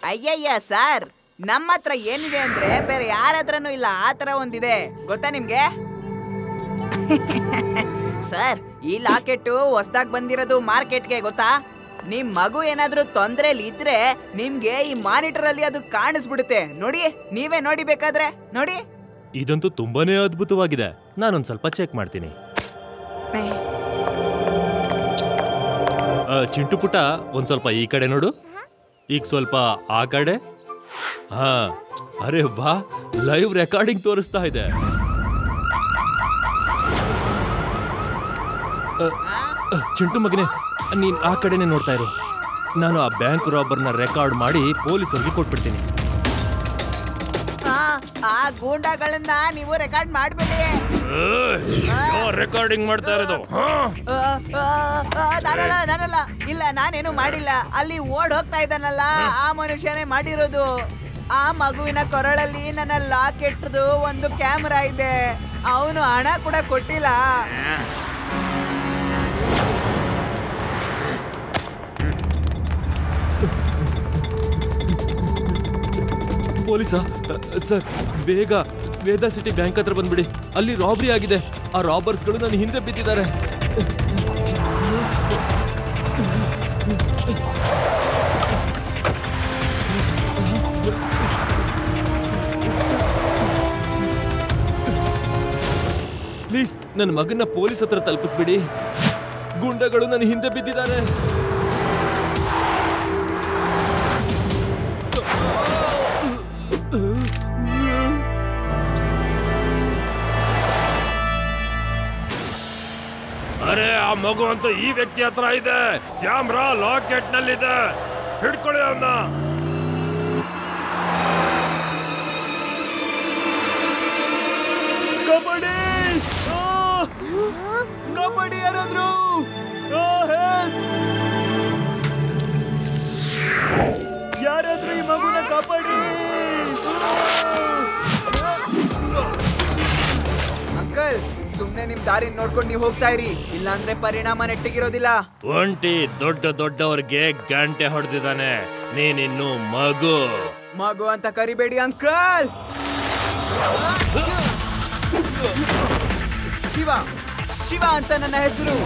ಅಯ್ಯಯ್ಯ ಸರ್, ನಮ್ಮ ಹತ್ರ ಏನಿದೆ ಅಂದ್ರೆ ಬೇರೆ ಯಾರ ಹತ್ರನೂ ಇಲ್ಲ, ಆ ತರ ಒಂದಿದೆ ಗೊತ್ತಾ ನಿಮ್ಗೆ? ಸರ್, ಈ ಲಾಕೆಟ್ ಹೊಸದಾಗಿ ಬಂದಿರೋದು ಮಾರ್ಕೆಟ್ಗೆ, ಗೊತ್ತಾ? ನಿಮ್ ಮಗು ಏನಾದ್ರೂ ತೊಂದ್ರೆಲಿ ಇದ್ರೆ ನಿಮ್ಗೆ ಈ ಮಾನಿಟರ್ ಅಲ್ಲಿ ಅದು ಕಾಣಿಸ್ಬಿಡುತ್ತೆ. ನೋಡಿ, ನೀವೇ ನೋಡಿ, ಬೇಕಾದ್ರೆ ನೋಡಿ. ಇದಂತೂ ತುಂಬಾನೇ ಅದ್ಭುತವಾಗಿದೆ. ನಾನೊಂದ್ ಸ್ವಲ್ಪ ಚೆಕ್ ಮಾಡ್ತೀನಿ. ಚಿಂಟು ಪುಟ್ಟ, ಒಂದ್ ಸ್ವಲ್ಪ ಈ ಕಡೆ ನೋಡು, ಈಗ ಸ್ವಲ್ಪ ಆ ಕಡೆ. ಹಾ, ಅರೆ ಬಾ, ಲೈವ್ ರೆಕಾರ್ಡಿಂಗ್ ತೋರಿಸ್ತಾ ಇದೆ. ಚಿಂಟು ಮಗನೇ, ನೀನ್ ಆ ಕಡೆನೆ ನೋಡ್ತಾ ಇರು. ನಾನು ಆ ಬ್ಯಾಂಕ್ ರಾಬರ್ನ ರೆಕಾರ್ಡ್ ಮಾಡಿ ಪೊಲೀಸರಿಗೆ ಕೊಟ್ಬಿಡ್ತೀನಿ. ಆ ಗೂಂಡಾಗಳನ್ನ ನೀವು ರೆಕಾರ್ಡ್ ಮಾಡ್ಬೇಡಿ. ರೆಕಾರ್ಡಿಂಗ್ ಮಾಡ್ತಾ ಇರೋದು? ನಾನಲ್ಲ, ಇಲ್ಲ, ನಾನೇನು ಮಾಡಿಲ್ಲ. ಅಲ್ಲಿ ಓಡ್ ಹೋಗ್ತಾ ಇದ್ದಾನಲ್ಲ, ಆ ಮನುಷ್ಯನೇ ಮಾಡಿರೋದು. ಆ ಮಗುವಿನ ಕೊರಳಲ್ಲಿ ನನ್ನ ಲಾಕೆಟ್ದು ಒಂದು ಕ್ಯಾಮೆರಾ ಇದೆ. ಅವನು ಹಣ ಕೂಡ ಕೊಟ್ಟಿಲ್ಲ. ಪೊಲೀಸ ಸರ್, ಬೇಗ ವೇದಾ ಸಿಟಿ ಬ್ಯಾಂಕ್ ಹತ್ರ ಬಂದ್ಬಿಡಿ. ಅಲ್ಲಿ ರಾಬರಿ ಆಗಿದೆ. ಆ ರಾಬರ್ಸ್ಗಳು ನನ್ನ ಹಿಂದೆ ಬಿದ್ದಿದ್ದಾರೆ. ಪ್ಲೀಸ್ ನನ್ನ ಮಗನ್ನ ಪೊಲೀಸ್ ಹತ್ರ ತಲುಪಿಸ್ಬಿಡಿ. ಗುಂಡಗಳು ನನ್ನ ಹಿಂದೆ ಬಿದ್ದಿದ್ದಾರೆ. ಅರೆ, ಆ ಮಗು ಅಂತ ಈ ವ್ಯಕ್ತಿ ಹತ್ರ ಇದೆ. ಕ್ಯಾಮ್ರಾ ಲಾಕೆಟ್ ನಲ್ಲಿದೆ. ಹಿಡ್ಕೊಳ್ಳಿ ಅವನ್ನ. ಕಬಡ್ಡಿ, ಕಬಡ್ಡಿ ಯಾರಾದ್ರು ಯಾರಾದ್ರೂ ಈ ಮಗುನ ಕಾಪಾಡಿ. ಅಂಕಲ್, ಸುಮ್ನೆ ನಿಮ್ ದಾರಿ ನೋಡ್ಕೊಂಡು ನೀವು ಹೋಗ್ತಾ ಇರಿ, ಇಲ್ಲಾಂದ್ರೆ ಪರಿಣಾಮ ನೆಟ್ಟಿಗಿರೋದಿಲ್ಲ. ಒಂಟಿ ದೊಡ್ಡವ್ರಿಗೆ ಗಂಟೆ ಹೊಡೆದಿದ್ದಾನೆ. ನೀನಿನ್ನು ಮಗು ಮಗು ಅಂತ ಕರಿಬೇಡಿ ಅಂಕಲ್. ಶಿವ, ಶಿವ ಅಂತ ನನ್ನ ಹೆಸರು.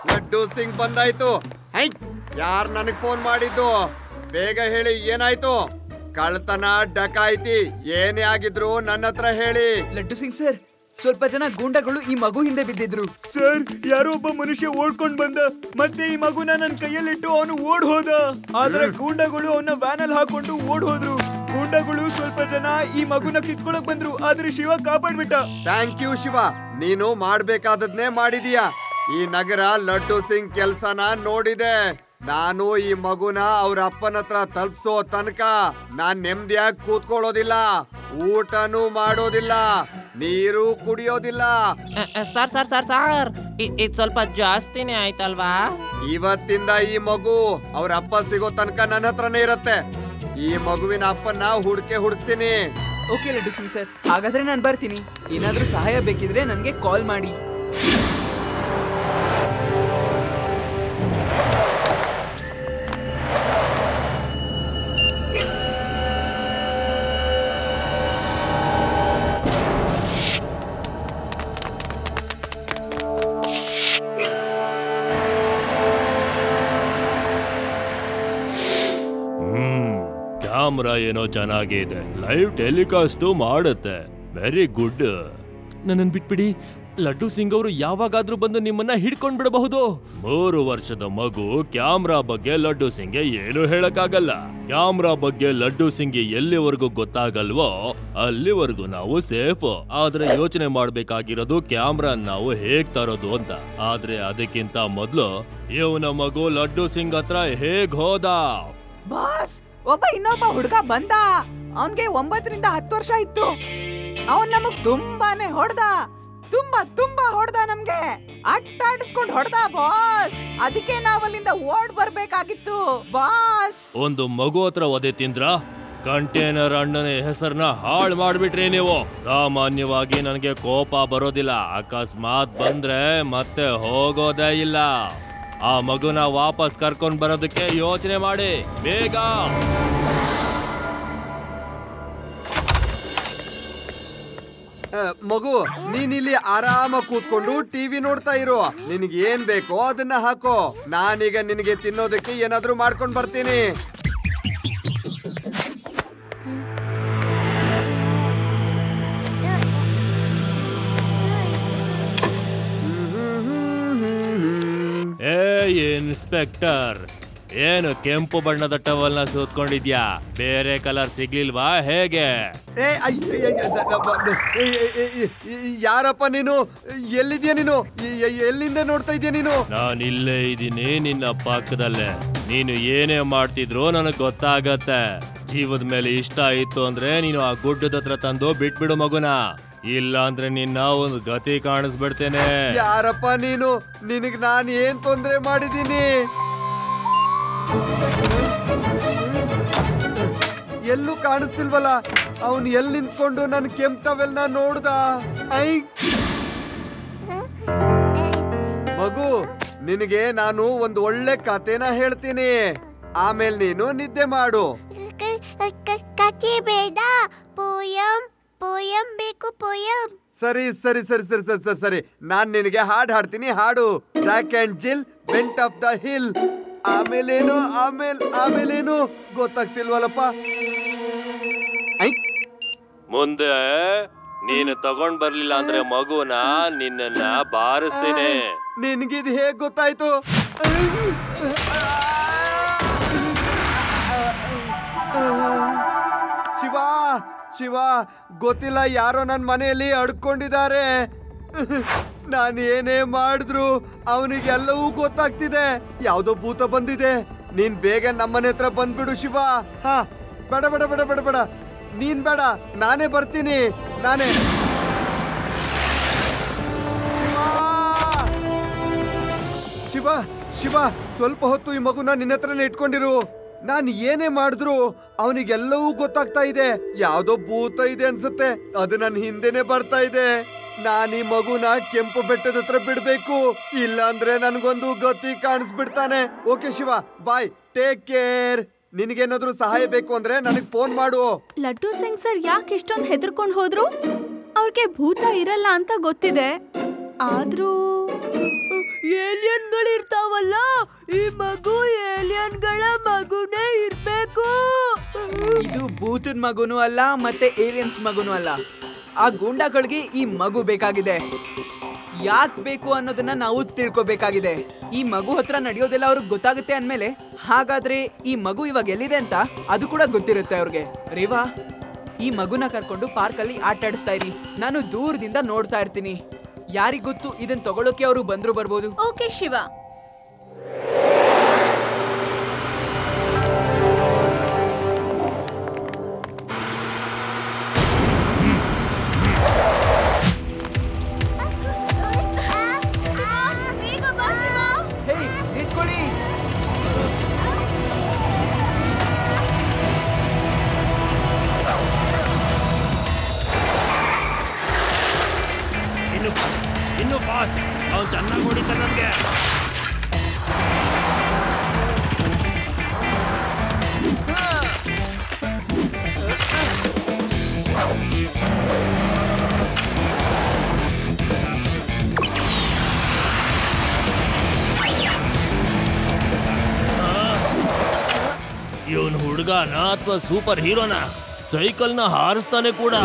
ಲಡ್ಡು ಸಿಂಗ್ ಬಂದಾಯ್ತು. ಯಾರ್ ನನಗ್ ಫೋನ್ ಮಾಡಿದ್ದು? ಬೇಗ ಹೇಳಿ, ಏನಾಯ್ತು? ಕಳ್ತನ, ಡಕಾಯಿತಿ ಏನೇ ಆಗಿದ್ರು ನನ್ನ ಹತ್ರ ಹೇಳಿ. ಲಡ್ಡು ಸಿಂಗ್ ಸರ್, ಸ್ವಲ್ಪ ಜನ ಗೂಂಡಗಳು ಈ ಮಗು ಹಿಂದೆ ಬಿದ್ದಿದ್ರು ಸರ್. ಯಾರೋ ಒಬ್ಬ ಮನುಷ್ಯ ಓಡ್ಕೊಂಡ್ ಬಂದ, ಮತ್ತೆ ಈ ಮಗುನ ನನ್ನ ಕೈಯಲ್ಲಿಟ್ಟು ಅವನು ಓಡ್ ಹೋದ. ಆದ್ರೆ ಗೂಂಡಗಳು ಅವನ ವ್ಯಾನ್ ಅಲ್ಲಿ ಹಾಕೊಂಡು ಓಡ್ ಹೋದ್ರು. ಗೂಂಡಗಳು ಸ್ವಲ್ಪ ಜನ ಈ ಮಗುನ ಕಿತ್ಕೊಳಕ್ ಬಂದ್ರು, ಆದ್ರೆ ಶಿವ ಕಾಪಾಡ್ಬಿಟ್ಟ. ಥ್ಯಾಂಕ್ ಯು ಶಿವ, ನೀನು ಮಾಡ್ಬೇಕಾದದ್ನೇ ಮಾಡಿದೀಯಾ. ಈ ನಗರ ಲಡ್ಡು ಸಿಂಗ್ ಕೆಲ್ಸನ ನೋಡಿದೆ. ನಾನು ಈ ಮಗುನ ಅವ್ರ ಅಪ್ಪನ ಹತ್ರ ತಲುಪ್ಸೋ ತನಕ ನಾನ್ ನೆಮ್ಮದಿಯಾಗಿ ಕೂತ್ಕೊಳ್ಳೋದಿಲ್ಲ, ಊಟನೂ ಮಾಡೋದಿಲ್ಲ, ನೀರು ಕುಡಿಯೋದಿಲ್ಲ. ಸರ್, ಇದು ಸ್ವಲ್ಪ ಜಾಸ್ತಿನೇ ಆಯ್ತಲ್ವಾ? ಇವತ್ತಿಂದ ಈ ಮಗು ಅವ್ರ ಅಪ್ಪ ಸಿಗೋ ತನಕ ನನ್ನ ಹತ್ರನೇ ಇರತ್ತೆ. ಈ ಮಗುವಿನ ಅಪ್ಪನ ಹುಡುಕ್ತೀನಿ. ಓಕೆ ಲಡ್ಡು ಸಿಂಗ್ ಸರ್, ಹಾಗಾದ್ರೆ ನಾನು ಬರ್ತೀನಿ. ಏನಾದ್ರೂ ಸಹಾಯ ಬೇಕಿದ್ರೆ ನನಗೆ ಕಾಲ್ ಮಾಡಿ. ಕ್ಯಾಮ್ರಾ ಏನೋ ಚೆನ್ನಾಗಿದೆ, ಲೈವ್ ಟೆಲಿಕಾಸ್ಟು ಮಾಡುತ್ತೆ. Very good. ನನ್ನನ್ನು ಬಿಟ್ಬಿಡಿ. ಲಡ್ಡು ಸಿಂಗ್ ಅವರು ಯಾವಾಗಾದ್ರೂ ಬಂದು ನಿಮ್ಮನ್ನ ಹಿಡ್ಕೊಂಡ್ ಬಿಡಬಹುದು. 3 ವರ್ಷದ ಮಗು ಕ್ಯಾಮ್ರಾ ಬಗ್ಗೆ ಲಡ್ಡು ಸಿಂಗ್ಗೆ ಏನು ಹೇಳಕ್ಕಾಗಲ್ಲ. ಕ್ಯಾಮ್ರಾ ಬಗ್ಗೆ ಲಡ್ಡು ಸಿಂಗ್ಗೆ ಎಲ್ಲಿವರೆಗೂ ಗೊತ್ತಾಗಲ್ವೋ ಅಲ್ಲಿವರೆಗೂ ನಾವು ಸೇಫ್. ಆದ್ರೆ ಯೋಚನೆ ಮಾಡ್ಬೇಕಾಗಿರೋದು ಕ್ಯಾಮ್ರಾ ನಾವು ಹೇಗ್ ತರೋದು ಅಂತ. ಆದ್ರೆ ಅದಕ್ಕಿಂತ ಮೊದ್ಲು ಇವನ ಮಗು ಲಡ್ಡು ಸಿಂಗ್ ಹತ್ರ ಹೇಗ್ ಹೋದ? ಬಾಸ್, ಇನ್ನೊಬ್ಬ ಹುಡುಗ ಬಂದ. ಅವನ್ಗೆ 9 ರಿಂದ 10 ವರ್ಷ ಇತ್ತು. ಅವನ್ ನಮಗ್ ತುಂಬಾನೇ ಹೊಡ್ದ. ತುಂಬಾ ಹೊಡ್ದ. ನಮ್ಗೆ ಅಟ್ಟಾಡಿಸ್ಕೊಂಡ್ ಹೊಡ್ದ ಬಾಸ್. ಅದಕ್ಕೆ ನಾವಲ್ಲಿಂದ ಓಡ್ ಬರ್ಬೇಕಾಗಿತ್ತು ಬಾಸ್. ಒಂದು ಮಗು ಹತ್ರ ಒದೆ ತಿಂದ್ರ? ಕಂಟೇನರ್ ಅಣ್ಣನ ಹೆಸರನ್ನ ಹಾಳು ಮಾಡ್ಬಿಟ್ರಿ ನೀವು. ಸಾಮಾನ್ಯವಾಗಿ ನನಗೆ ಕೋಪ ಬರೋದಿಲ್ಲ. ಅಕಸ್ಮಾತ್ ಬಂದ್ರೆ ಮತ್ತೆ ಹೋಗೋದೇ ಇಲ್ಲ. ಆ ಮಗುನ ವಾಪಸ್ ಕರ್ಕೊಂಡ್ ಬರೋದಕ್ಕೆ ಯೋಚನೆ ಮಾಡಿ ಬೇಗ. ಮಗು, ನೀನಿಲ್ಲಿ ಆರಾಮ ಕೂತ್ಕೊಂಡು ಟಿವಿ ನೋಡ್ತಾ ಇರು. ನಿನಗೆ ಏನ್ ಬೇಕೋ ಅದನ್ನ ಹಾಕೋ. ನಾನೀಗ ನಿನಗೆ ತಿನ್ನೋದಕ್ಕೆ ಏನಾದ್ರೂ ಮಾಡ್ಕೊಂಡ್ ಬರ್ತೀನಿ. ಇನ್ಸ್ಪೆಕ್ಟರ್, ಏನು ಕೆಂಪು ಬಣ್ಣದ ಟವಲ್ನ ಸುತ್ಕೊಂಡಿದ್ಯಾ? ಬೇರೆ ಕಲರ್ ಸಿಗ್ಲಿಲ್ವಾ ಹೇಗೆ? ಯಾರಪ್ಪ ನೀನು? ಎಲ್ಲಿದ್ಯಾ ನೀನು? ಎಲ್ಲಿಂದ ನೋಡ್ತಾ ಇದೀಯ ನೀನು? ನಾನು ಇಲ್ಲೇ ಇದ್ದೀನಿ, ನಿನ್ನ ಪಕ್ಕದಲ್ಲೇ. ನೀನು ಏನೇ ಮಾಡ್ತಿದ್ರು ನನಗ್ ಗೊತ್ತಾಗತ್ತೆ. ಜೀವದ ಮೇಲೆ ಇಷ್ಟ ಇತ್ತು ಅಂದ್ರೆ ನೀನು ಆ ಗುಡ್ಡದ ಹತ್ರ ತಂದು ಬಿಟ್ಬಿಡು ಮಗುನ. ಇಲ್ಲ ಅಂದ್ರೆ ನಿನ್ನ ಒಂದು ಗತಿ ಕಾಣಿಸ್ಬಿಡ್ತೇನೆ. ಯಾರಪ್ಪ ನೀನು? ನಿನಗ್ ನಾನು ಏನ್ ತೊಂದ್ರೆ ಮಾಡಿದೀನಿ? ಎಲ್ಲೂ ಕಾಣಿಸ್ತಿಲ್ವಲ್ಲ. ಅವನು ಎಲ್ಲಿ ನಿಂತ್ಕೊಂಡು ನನ್ ಕೆಂಪ್ ಟವೆಲ್ ನ ನೋಡ್ದ? ಮಗು, ನಿನಗೆ ನಾನು ಒಂದು ಒಳ್ಳೆ ಕತೆನ ಹೇಳ್ತೀನಿ. ಆಮೇಲೆ ನೀನು ನಿದ್ದೆ ಮಾಡು. ಕತೆ ಬೇಡ, ಪೋಯಂ ಬೇಕು. ಪೋಯಂ ಸರಿ ಸರಿ ಸರಿ ಸರಿ ಸರಿ ಸರಿ ಸರಿ ನಾನ್ ನಿನಗೆ ಹಾಡ್ ಹಾಡ್ತೀನಿ. ಹಾಡು. Jack and Jill went up the hill. ಆಮೇಲೇನು ಗೊತ್ತಾಗ್ತಿಲ್ವಲ್ಲಪ್ಪ. ಮುಂದೆ ನೀನು ತಗೊಂಡ್ ಬರ್ಲಿಲ್ಲ ಅಂದ್ರೆ ಮಗುನ ನಿನ್ನ ಬಾರಿಸ್ತೀನಿ. ನಿನ್ಗಿದ್ ಹೇಗ್ ಗೊತ್ತಾಯ್ತು? ಶಿವ, ಗೊತ್ತಿಲ್ಲ, ಯಾರೋ ನನ್ ಮನೆಯಲ್ಲಿ ಅಡ್ಕೊಂಡಿದ್ದಾರೆ. ನಾನು ಏನೇ ಮಾಡಿದ್ರು ಅವನಿಗೆಲ್ಲವೂ ಗೊತ್ತಾಗ್ತಿದೆ. ಯಾವ್ದೋ ಭೂತ ಬಂದಿದೆ. ನೀನ್ ಬೇಗ ನಮ್ಮನೆ ಹತ್ರ ಬಂದ್ಬಿಡು ಶಿವ. ಹಾ, ಬೇಡ ಬೇಡ ಬೇಡ ಬೇಡ ಬೇಡ, ನೀನ್ ಬೇಡ, ನಾನೇ ಬರ್ತೀನಿ. ನಾನೇ. ಶಿವ, ಸ್ವಲ್ಪ ಹೊತ್ತು ಈ ಮಗುನ ನಿನ್ನ ಹತ್ರನೇ ಇಟ್ಕೊಂಡಿರು. ನಾನು ಏನೇ ಮಾಡಿದ್ರು ಅವನಿಗೆಲ್ಲವೂ ಗೊತ್ತಾಗ್ತಾ ಇದೆ. ಯಾವ್ದೋ ಭೂತ ಇದೆ ಅನ್ಸುತ್ತೆ, ಅದು ನನ್ನ ಹಿಂದೆನೆ ಬರ್ತಾ ಇದೆ. ನಾನೀ ಮಗುನ ಕೆಂಪು ಬೆಟ್ಟದ ಹತ್ರ ಬಿಡ್ಬೇಕು, ಇಲ್ಲ ಅಂದ್ರೆ ನನ್ಗೊಂದು ಗತಿ ಕಾಣಿಸ್ಬಿಡ್ತಾನೆ. ಓಕೆ ಶಿವ, ಬಾಯ್, ಟೇಕ್ ಕೇರ್. ನಿನಗೇನಾದ್ರೂ ಸಹಾಯ ಬೇಕು ಅಂದ್ರೆ ನನಗ್ ಫೋನ್ ಮಾಡು. ಲಡ್ಡು ಸಿಂಗ್ ಸರ್ ಯಾಕೆ ಇಷ್ಟೊಂದು ಹೆದರ್ಕೊಂಡು ಹೋದ್ರು? ಅವ್ರಿಗೆ ಭೂತ ಇರಲ್ಲ ಅಂತ ಗೊತ್ತಿದೆ, ಆದ್ರೂ ಏಲಿಯನ್ಗಳಿರ್ತಾವಲ್ಲ, ಈ ಮಗು ಏಲಿಯನ್ಗಳ ಮಗುನೇ ಇರ್ಬೇಕು. ಇದು ಭೂತದ ಮಗುನೂ ಅಲ್ಲ, ಮತ್ತೆ ಏಲಿಯನ್ಸ್ ಮಗುನೂ ಅಲ್ಲ. ಆ ಗೂಂಡಾಗಳಿಗೆ ಈ ಮಗು ಬೇಕಾಗಿದೆ. ಯಾಕೆ ಬೇಕು ಅನ್ನೋದನ್ನ ನಾವು ತಿಳ್ಕೊಬೇಕಾಗಿದೆ. ಈ ಮಗು ಹತ್ರ ನಡೆಯೋದೆಲ್ಲ ಅವ್ರಿಗೆ ಗೊತ್ತಾಗುತ್ತೆ ಅಂದ್ಮೇಲೆ, ಹಾಗಾದ್ರೆ ಈ ಮಗು ಇವಾಗ ಎಲ್ಲಿದೆ ಅಂತ ಅದು ಕೂಡ ಗೊತ್ತಿರುತ್ತೆ ಅವ್ರಿಗೆ. ರೇವಾ, ಈ ಮಗುನ ಕರ್ಕೊಂಡು ಪಾರ್ಕಲ್ಲಿ ಆಟ ಆಡಿಸ್ತಾ ಇರಿ. ನಾನು ದೂರದಿಂದ ನೋಡ್ತಾ ಇರ್ತೀನಿ. ಯಾರಿಗ್ ಗೊತ್ತು, ಇದನ್ನ ತಗೊಳ್ಳೋಕೆ ಅವರು ಬಂದ್ರು ಬರ್ಬೋದು. ಓಕೆ ಶಿವ. ಹೇ, ನಿಂತ್ಕೊಳ್ಳಿ. ಇನ್ನು ಫಾಸ್ಟ್. ಅವ್ನು ಚೆನ್ನಾಗಿ ಹೊಡಿತಾನೆ ನನ್ಗೆ. ಇವನ್ ಹುಡುಗನ ಅಥವಾ ಸೂಪರ್ ಹೀರೋನ? ಸೈಕಲ್ನ ಹಾರಿಸ್ತಾನೆ ಕೂಡ.